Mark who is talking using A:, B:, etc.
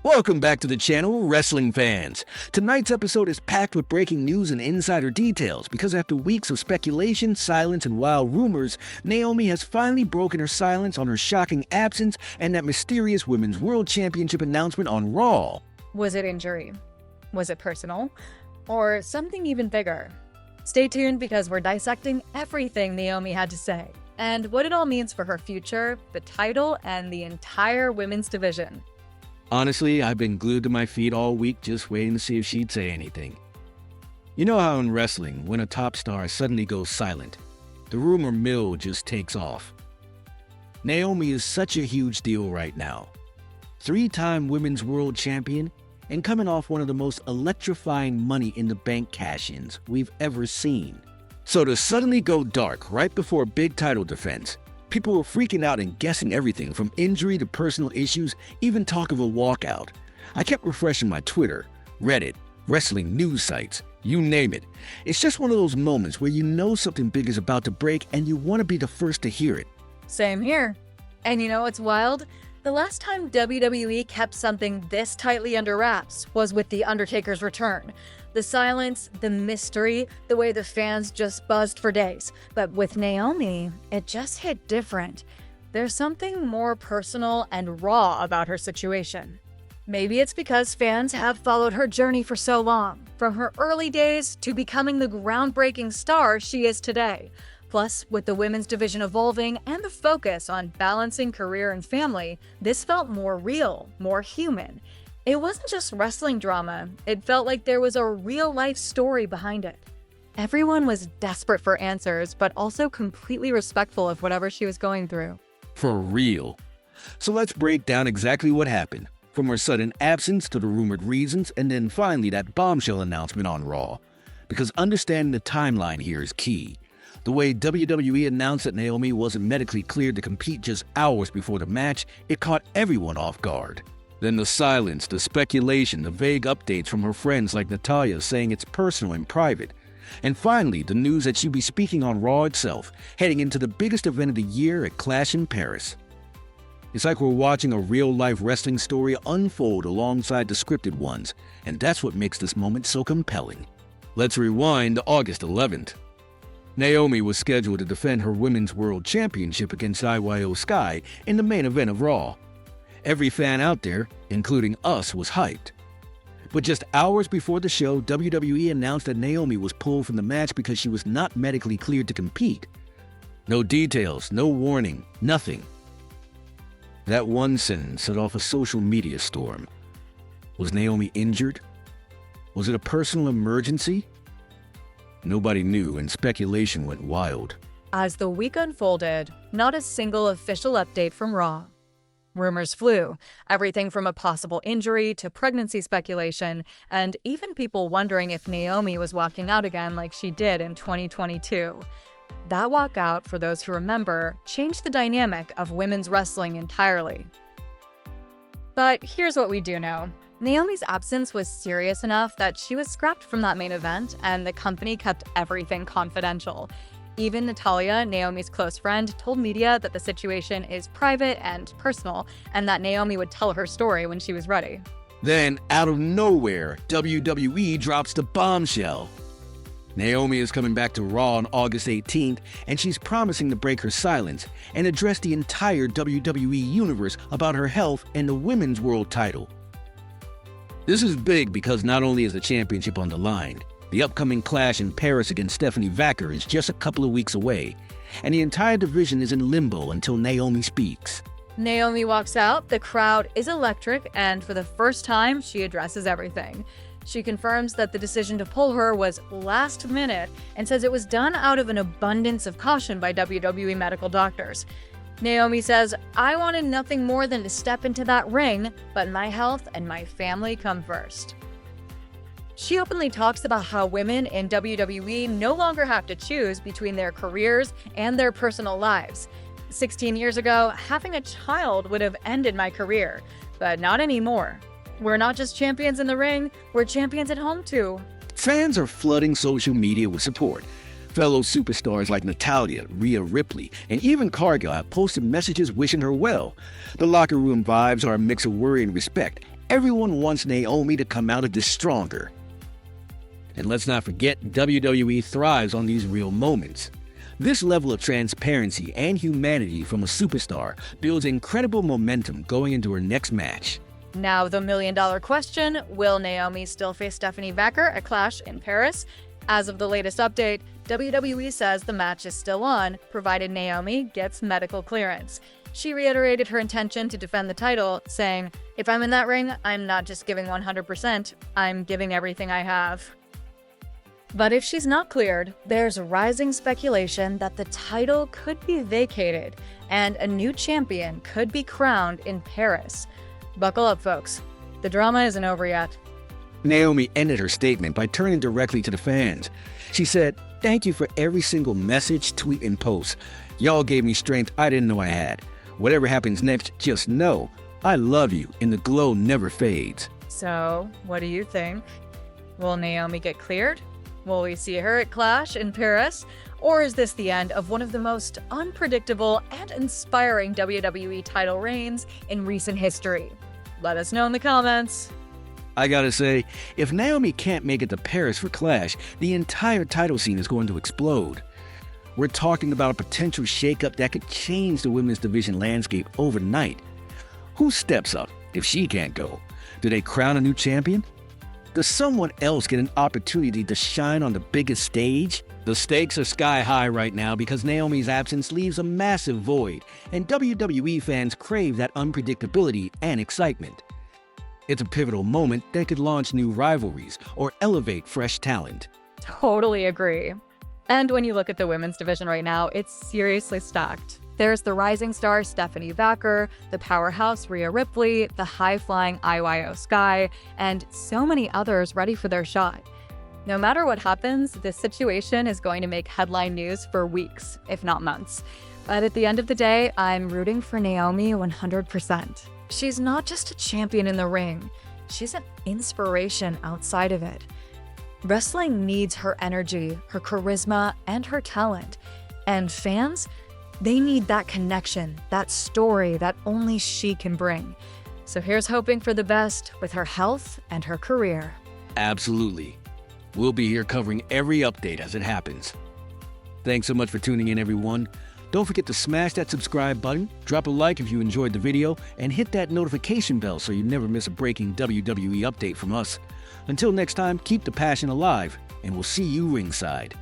A: Welcome back to the channel, wrestling fans. Tonight's episode is packed with breaking news and insider details because after weeks of speculation, silence, and wild rumors, Naomi has finally broken her silence on her shocking absence and that mysterious Women's World Championship announcement on Raw.
B: Was it injury? Was it personal? Or something even bigger? Stay tuned because we're dissecting everything Naomi had to say and what it all means for her future, the title, and the entire women's division.
A: Honestly, I've been glued to my feet all week just waiting to see if she'd say anything. You know how in wrestling, when a top star suddenly goes silent, the rumor mill just takes off. Naomi is such a huge deal right now. 3-time Women's World Champion and coming off one of the most electrifying Money in the Bank cash-ins we've ever seen. So to suddenly go dark right before a big title defense, people were freaking out and guessing everything from injury to personal issues, even talk of a walkout. I kept refreshing my Twitter, Reddit, wrestling news sites, you name it. It's just one of those moments where you know something big is about to break and you want to be the first to hear it.
B: Same here. And you know what's wild? The last time WWE kept something this tightly under wraps was with The Undertaker's return. The silence, the mystery, the way the fans just buzzed for days. But with Naomi, it just hit different. There's something more personal and raw about her situation. Maybe it's because fans have followed her journey for so long, from her early days to becoming the groundbreaking star she is today. Plus, with the women's division evolving and the focus on balancing career and family, this felt more real, more human. It wasn't just wrestling drama, it felt like there was a real-life story behind it. Everyone was desperate for answers, but also completely respectful of whatever she was going through.
A: For real. So let's break down exactly what happened, from her sudden absence to the rumored reasons, and then finally that bombshell announcement on Raw. Because understanding the timeline here is key. The way WWE announced that Naomi wasn't medically cleared to compete just hours before the match, it caught everyone off guard. Then the silence, the speculation, the vague updates from her friends like Natalya saying it's personal and private. And finally, the news that she'd be speaking on Raw itself, heading into the biggest event of the year at Clash in Paris. It's like we're watching a real-life wrestling story unfold alongside the scripted ones, and that's what makes this moment so compelling. Let's rewind to August 11th. Naomi was scheduled to defend her Women's World Championship against IYO SKY in the main event of Raw. Every fan out there, including us, was hyped. But just hours before the show, WWE announced that Naomi was pulled from the match because she was not medically cleared to compete. No details, no warning, nothing. That one sentence set off a social media storm. Was Naomi injured? Was it a personal emergency? Nobody knew, and speculation went wild.
B: As the week unfolded, not a single official update from Raw. Rumors flew, everything from a possible injury to pregnancy speculation, and even people wondering if Naomi was walking out again like she did in 2022. That walkout, for those who remember, changed the dynamic of women's wrestling entirely. But here's what we do know. Naomi's absence was serious enough that she was scrapped from that main event, and the company kept everything confidential. Even Natalya, Naomi's close friend, told media that the situation is private and personal, and that Naomi would tell her story when she was ready.
A: Then, out of nowhere, WWE drops the bombshell. Naomi is coming back to Raw on August 18th, and she's promising to break her silence and address the entire WWE universe about her health and the Women's World title. This is big because not only is the championship on the line, the upcoming clash in Paris against Stephanie Vaquer is just a couple of weeks away, and the entire division is in limbo until Naomi speaks.
B: Naomi walks out, the crowd is electric, and for the first time, she addresses everything. She confirms that the decision to pull her was last minute and says it was done out of an abundance of caution by WWE medical doctors. Naomi says, "I wanted nothing more than to step into that ring, but my health and my family come first." She openly talks about how women in WWE no longer have to choose between their careers and their personal lives. 16 years ago, having a child would have ended my career, but not anymore. We're not just champions in the ring, we're champions at home too.
A: Fans are flooding social media with support. Fellow superstars like Natalya, Rhea Ripley, and even Cargill have posted messages wishing her well. The locker room vibes are a mix of worry and respect. Everyone wants Naomi to come out of this stronger. And let's not forget, WWE thrives on these real moments. This level of transparency and humanity from a superstar builds incredible momentum going into her next match.
B: Now the million-dollar question, will Naomi still face Stephanie Vaquer at Clash in Paris? As of the latest update, WWE says the match is still on, provided Naomi gets medical clearance. She reiterated her intention to defend the title, saying, "If I'm in that ring, I'm not just giving 100%, I'm giving everything I have." But if she's not cleared, there's rising speculation that the title could be vacated and a new champion could be crowned in Paris. Buckle up, folks. The drama isn't over yet.
A: Naomi ended her statement by turning directly to the fans. She said, "Thank you for every single message, tweet, and post. Y'all gave me strength I didn't know I had. Whatever happens next, just know I love you and the glow never fades."
B: So, what do you think? Will Naomi get cleared? Will we see her at Clash in Paris? Or is this the end of one of the most unpredictable and inspiring WWE title reigns in recent history? Let us know in the comments.
A: I gotta say, if Naomi can't make it to Paris for Clash, the entire title scene is going to explode. We're talking about a potential shakeup that could change the women's division landscape overnight. Who steps up if she can't go? Do they crown a new champion? Does someone else get an opportunity to shine on the biggest stage? The stakes are sky high right now because Naomi's absence leaves a massive void, and WWE fans crave that unpredictability and excitement. It's a pivotal moment that could launch new rivalries or elevate fresh talent.
B: Totally agree. And when you look at the women's division right now, it's seriously stacked. There's the rising star Stephanie Vaquer, the powerhouse Rhea Ripley, the high-flying IYO SKY, and so many others ready for their shot. No matter what happens, this situation is going to make headline news for weeks, if not months. But at the end of the day, I'm rooting for Naomi 100%. She's not just a champion in the ring, she's an inspiration outside of it. Wrestling needs her energy, her charisma, and her talent. And fans, they need that connection, that story that only she can bring. So here's hoping for the best with her health and her career.
A: Absolutely. We'll be here covering every update as it happens. Thanks so much for tuning in, everyone. Don't forget to smash that subscribe button, drop a like if you enjoyed the video, and hit that notification bell so you never miss a breaking WWE update from us. Until next time, keep the passion alive, and we'll see you ringside.